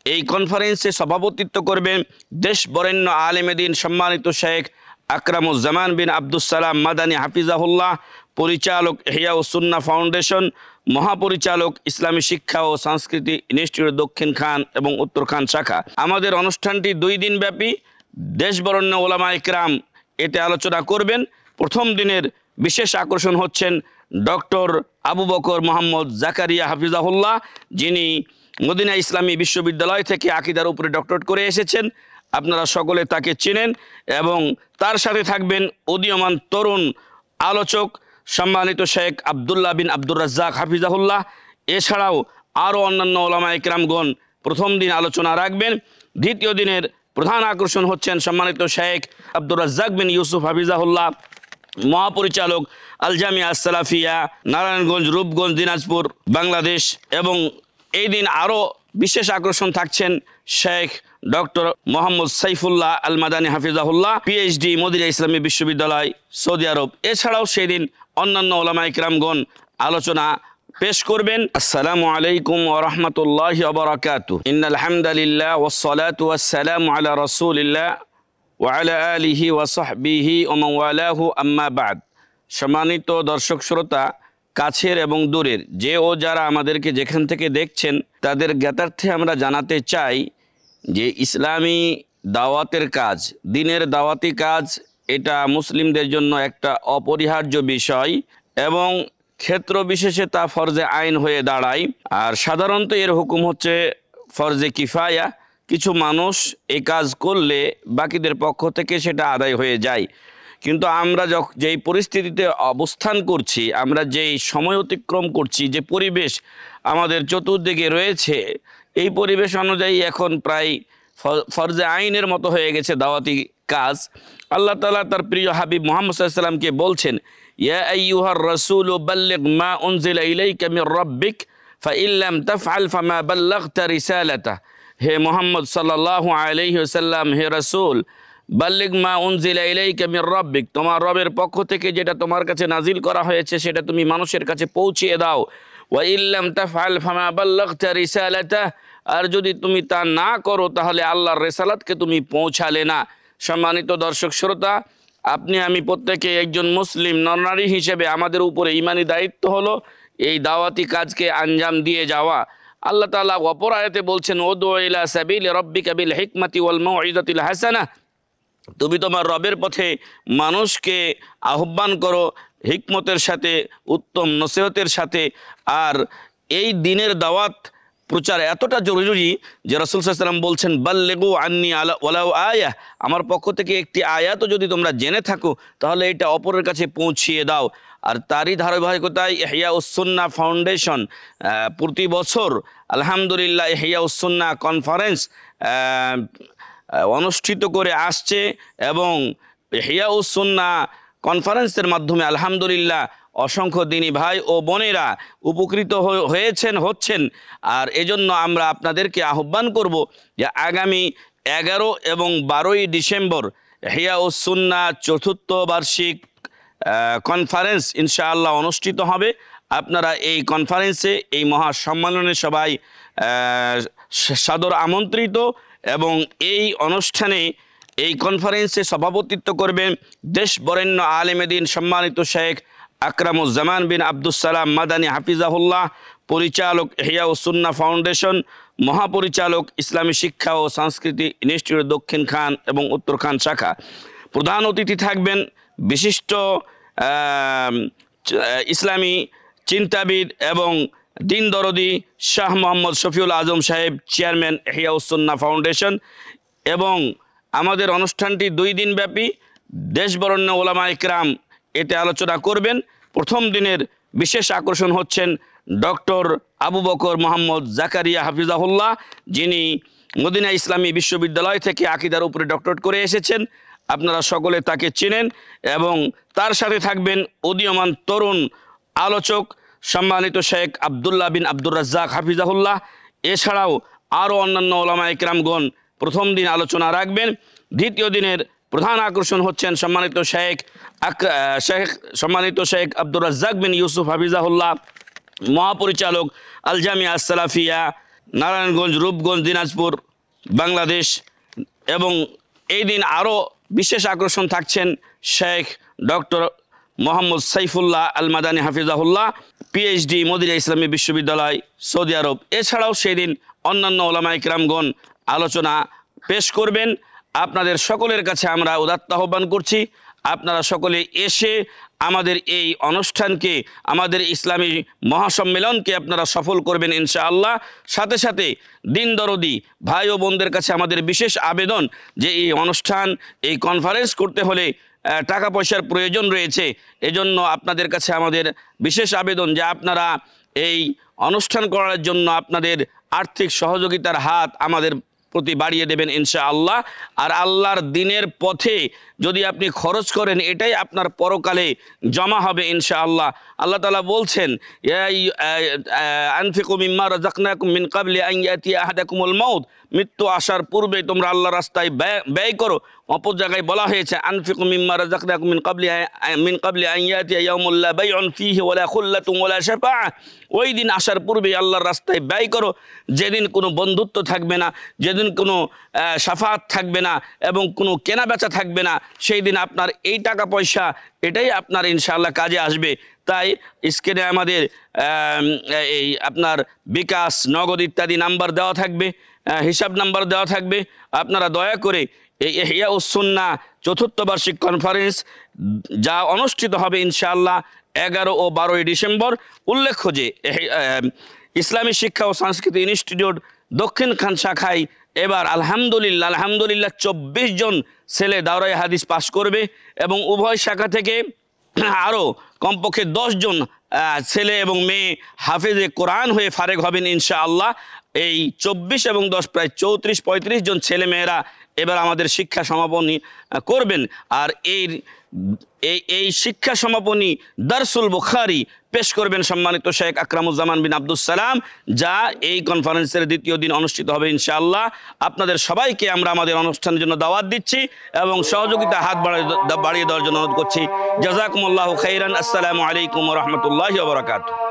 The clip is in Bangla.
এই কনফারেন্সে সভাপতিত্ব করবেন দেশ বরেণ্য আলেমে দ্বীন সম্মানিত শেখ আকরামুজ্জামান বিন আব্দুস সালাম মাদানী হাফিজাহুল্লাহ, পরিচালক ইহয়া সুন্নাহ ফাউন্ডেশন, মহাপরিচালক ইসলামী শিক্ষা ও সংস্কৃতি ইনস্টিটিউট দক্ষিণ খান এবং উত্তর খান শাখা। আমাদের অনুষ্ঠানটি 2 দিন ব্যাপী। দেশ বরেণ্য ওলামা ইকরাম এতে আলোচনা করবেন। প্রথম দিনের বিশেষ আকর্ষণ হচ্ছেন ডক্টর আবু বকর মোহাম্মদ জাকারিয়া হাফিজাহুল্লাহ, যিনি মদিনা ইসলামী বিশ্ববিদ্যালয় থেকে আকীদার উপরে ডক্টরেট করে এসেছেন। আপনারা সকলে তাকে চেনেন। এবং তার সাথে থাকবেন উদীয়মান তরুণ আলোচক সম্মানিত শেখ আবদুল্লাহ বিন আব্দুর রাজ্জাক হাফিজাহুল্লাহ। এছাড়াও আরও অন্যান্য ওলামা ইকরামগণ প্রথম দিন আলোচনা রাখবেন। দ্বিতীয় দিনের প্রধান আকর্ষণ হচ্ছেন সম্মানিত শেখ আব্দুর রাজ্জাক বিন ইউসুফ হাফিজাহুল্লাহ, মহাপরিচালক আল জামিয়া আস-সালাফিয়া, নারায়ণগঞ্জ, রূপগঞ্জ, দিনাজপুর, বাংলাদেশ। এবং এই দিন আরও বিশেষ আকর্ষণ থাকছেন শেখ ডক্টর মোহাম্মদ সাইফুল্লাহ আল মাদানী হাফিজাহুল্লাহ, পিএইচডি, মদিনা ইসলামী বিশ্ববিদ্যালয়, সৌদি আরব। এছাড়াও সেই দিন অন্যান্য ওলামা ইকরামগণ আলোচনা পেশ করবেন। আসসালামু আলাইকুম ওয়া রাহমাতুল্লাহি ওয়া বারাকাতুহু। ইন্নাল হামদালিল্লাহ ওয়াস সালাতু ওয়াস সালামু আলা রাসূলিল্লাহ ওয়া আলা আলিহি ওয়া সাহবিহি ওয়া মান ওয়ালাহু, আম্মা বা'দ। সম্মানিত দর্শক শ্রোতা, কাছের এবং দূরের যে ও যারা আমাদেরকে যেখান থেকে দেখছেন, তাদের জ্ঞাতার্থে আমরা জানাতে চাই যে ইসলামী দাওয়াতের কাজ, দ্বীনের দাওয়াতি কাজ, এটা মুসলিমদের জন্য একটা অপরিহার্য বিষয় এবং ক্ষেত্র বিশেষে তা ফরজে আইন হয়ে দাঁড়ায়। আর সাধারণত এর হুকুম হচ্ছে ফরজে কিফায়া। কিছু মানুষ এই কাজ করলে বাকিদের পক্ষ থেকে সেটা আদায় হয়ে যায়। কিন্তু আমরা যেই পরিস্থিতিতে অবস্থান করছি, আমরা যেই সময় অতিক্রম করছি, যে পরিবেশ আমাদের চতুর্দিকে রয়েছে, এই পরিবেশ অনুযায়ী এখন প্রায় ফরজে আইনের মতো হয়ে গেছে দাওয়াতি কাজ। আল্লাহ তাআলা তার প্রিয় হাবিব মুহাম্মদ সাল্লাল্লাহু আলাইহি ওয়াসাল্লামকে বলছেন, ইয়া আইয়ুহার রাসূলু বাল্লিগ মা উনজিলা ইলাইকা মির রাব্বিক ফাইন লাম তাফআল ফামা বাল্লাগতা রিসালাতাহ। হে মুহাম্মদ সাল্লাল্লাহু আলাইহি ওয়াসাল্লাম, হে রাসূল, বাল্লিগ মা উনজিলা ইলাইকা মির রাব্বিক, তোমার রবের পক্ষ থেকে যেটা তোমার কাছে নাজিল করা হয়েছে সেটা তুমি মানুষের কাছে পৌঁছিয়ে দাও। ওয়া ইল্লাম তাফআল ফামা বাল্লাগতা রিসালাতাহ, আর যদি তুমি তা না করো তাহলে আল্লাহর রিসালাতকে তুমি পৌঁছালে না। সম্মানিত দর্শক শ্রোতা, আপনি আমি প্রত্যেকে একজন মুসলিম নরনারী হিসেবে আমাদের উপরে ঈমানি দায়িত্ব হলো এই দাওয়াতি কাজকে আঞ্জাম দিয়ে যাওয়া। আল্লাহ তাআলা অপর আয়াতে বলছেন, উদউ ইলা সাবিলি রাব্বিকা বিল হিকমাতি ওয়াল মাউইযাতিল হাসানাহ, তুমি তোমার রবের পথে মানুষকে আহ্বান করো হিকমতের সাথে, উত্তম নসিহতের সাথে। আর এই দ্বীনের দাওয়াত প্রচার এতটা জরুরি যে রাসূল সাল্লাল্লাহু আলাইহি ওয়াসাল্লাম বলছেন, বাল্লিগু আন্নী ওয়ালাউ আয়া, আমার পক্ষ থেকে একটি আয়াতও যদি তোমরা জেনে থাকো তাহলে এটা অপরের কাছে পৌঁছিয়ে দাও। আর তারই ধারাবাহিকতায় ইহয়া সুন্নাহ ফাউন্ডেশন প্রতি বছর আলহামদুলিল্লাহ ইহয়া সুন্নাহ কনফারেন্স অনুষ্ঠিত করে আসছে এবং ইহয়া সুন্নাহ কনফারেন্সের মাধ্যমে আলহামদুলিল্লাহ অসংখ্য দিনী ভাই ও বোনেরা উপকৃত হচ্ছেন। আর এজন্য আমরা আপনাদেরকে আহ্বান করব যে আগামী 11 এবং 12ই ডিসেম্বর ইহয়া সুন্নাহ চতুর্থ বার্ষিক কনফারেন্স ইনশাআল্লাহ অনুষ্ঠিত হবে। আপনারা এই কনফারেন্সে, এই মহা সম্মেলনে সবাই সাদর আমন্ত্রিত। এবং এই অনুষ্ঠানে, এই কনফারেন্সে সভাপতিত্ব করবেন দেশ বরেণ্য আলেমে দ্বীন সম্মানিত শেখ আকরামুজ্জামান বিন আব্দুস সালাম মাদানী হাফিজাহুল্লাহ, পরিচালক ইহয়া সুন্নাহ ফাউন্ডেশন, মহাপরিচালক ইসলামী শিক্ষা ও সংস্কৃতি ইনস্টিটিউট দক্ষিণ খান এবং উত্তর খান শাখা। প্রধান অতিথি থাকবেন বিশিষ্ট ইসলামী চিন্তাবিদ এবং দিন দরদি শাহ মোহাম্মদ শফিউল আজম সাহেব, চেয়ারম্যান ইহয়া সুন্নাহ ফাউন্ডেশন। এবং আমাদের অনুষ্ঠানটি 2 দিন ব্যাপী। দেশ বরেণ্য ওলামা ইকরাম এতে আলোচনা করবেন। প্রথম দিনের বিশেষ আকর্ষণ হচ্ছেন ডক্টর আবু বকর মোহাম্মদ জাকারিয়া হাফিজাহুল্লাহ, যিনি মদিনা ইসলামী বিশ্ববিদ্যালয় থেকে আকীদার উপরে ডক্টরেট করে এসেছেন। আপনারা সকলে তাকে চেনেন। এবং তার সাথে থাকবেন উদীয়মান তরুণ আলোচক সম্মানিত শেখ আবদুল্লাহ বিন আব্দুর রাজ্জাক হাফিজাহুল্লাহ। এছাড়াও আরও অন্যান্য ওলামা ইকরামগণ প্রথম দিন আলোচনা রাখবেন। দ্বিতীয় দিনের প্রধান আকর্ষণ হচ্ছেন সম্মানিত শেখ আব্দুর রাজ্জাক বিন ইউসুফ হাফিজাহুল্লাহ, মহাপরিচালক আল জামিয়া আস-সালাফিয়া, নারায়ণগঞ্জ, রূপগঞ্জ, দিনাজপুর, বাংলাদেশ। এবং এই দিন আরও বিশেষ আকর্ষণ থাকছেন শেখ ডক্টর মোহাম্মদ সাইফুল্লাহ আল মাদানী হাফিজাহুল্লাহ, পিএইচডি, মদিনা ইসলামী বিশ্ববিদ্যালয়, সৌদি আরব। এছাড়াও সেই দিন অন্যান্য ওলামা ইকরামগণ আলোচনা পেশ করবেন। আপনাদের সকলের কাছে আমরা উদাত্ত আহ্বান করছি, আপনারা সকলে এসে আমাদের এই অনুষ্ঠানকে, আমাদের ইসলামী মহাসম্মেলনকে আপনারা সফল করবেন ইনশাআল্লাহ। সাথে সাথে দিন দরদি ভাই ও বোনদের কাছে আমাদের বিশেষ আবেদন যে এই অনুষ্ঠান, এই কনফারেন্স করতে হলে টাকা পয়সার প্রয়োজন রয়েছে। এজন্য আপনাদের কাছে আমাদের বিশেষ আবেদন যে আপনারা এই অনুষ্ঠান করার জন্য আপনাদের আর্থিক সহযোগিতার হাত আমাদের প্রতি বাড়িয়ে দেবেন ইনশাআল্লাহ। আর আল্লাহর দিনের পথে যদি আপনি খরচ করেন, এটাই আপনার পরকালে জমা হবে ইনশাআল্লাহ। আল্লাহ তাআলা বলছেন, আনফিকু মিম্মা রাযাকনাকুম মিন ক্বাবলি আন ইয়াতিয়া আহাদাকুমুল মাউত, মৃত্যু আসার পূর্বে তোমরা আল্লাহর রাস্তায় ব্যয় করো। অপর জায়গায় বলা হয়েছে, আনফিকু মিম্মা রাযাকনাকুম মিন ক্বাবলি আন ইয়াতিয়া ইয়াউমুল লা বাইউন ফীহি ওয়ালা খুল্লাতুন ওয়ালা শাফাআহ। ওই দিন আসার পূর্বে আল্লাহর রাস্তায় ব্যয় করো, যেদিন কোনো বন্ধুত্ব থাকবে না, যেদিন কোনো শাফাআত থাকবে না এবং কোনো কেনা বেচা থাকবে না। সেই দিন আপনার এই টাকা পয়সা, এটাই আপনার ইনশাআল্লাহ কাজে আসবে। তাই স্ক্রিনে আমাদের এই আপনার বিকাশ, নগদ ইত্যাদি নাম্বার দেওয়া থাকবে, হিসাব নাম্বার দেওয়া থাকবে। আপনারা দয়া করে এই ইহইয়াউস সুন্নাহ চতুর্থ বার্ষিক কনফারেন্স যা অনুষ্ঠিত হবে ইনশাআল্লাহ 11 ও 12 ডিসেম্বর। উল্লেখ্য যে ইসলামী শিক্ষা ও সংস্কৃতি ইনস্টিটিউট দক্ষিণ খান শাখায় এবার আলহামদুলিল্লাহ 24 জন ছেলে দাওরায়ে হাদিস পাশ করবে এবং উভয় শাখা থেকে আরও কমপক্ষে 10 জন ছেলে এবং মেয়ে হাফেজে কোরআন হয়ে ফারেক হবেন ইনশাআল্লাহ। এই 24 এবং 10 প্রায় 34-35 জন ছেলে মেয়েরা এবার আমাদের শিক্ষা সমাপনী করবেন। আর এই শিক্ষা সমাপনী দারসুল বুখারী পেশ করবেন সম্মানিত শেখ আকরামুজ্জামান বিন আব্দুস সালাম, যা এই কনফারেন্সের দ্বিতীয় দিন অনুষ্ঠিত হবে ইনশাআল্লাহ। আপনাদের সবাইকে আমরা আমাদের অনুষ্ঠানের জন্য দাওয়াত দিচ্ছি এবং সহযোগিতা হাত বাড়িয়ে দেওয়ার জন্য অনুরোধ করছি। জাযাকুমুল্লাহু খাইরান। আসসালামু আলাইকুম ওয়া রাহমাতুল্লাহি ওয়া বারাকাতুহু।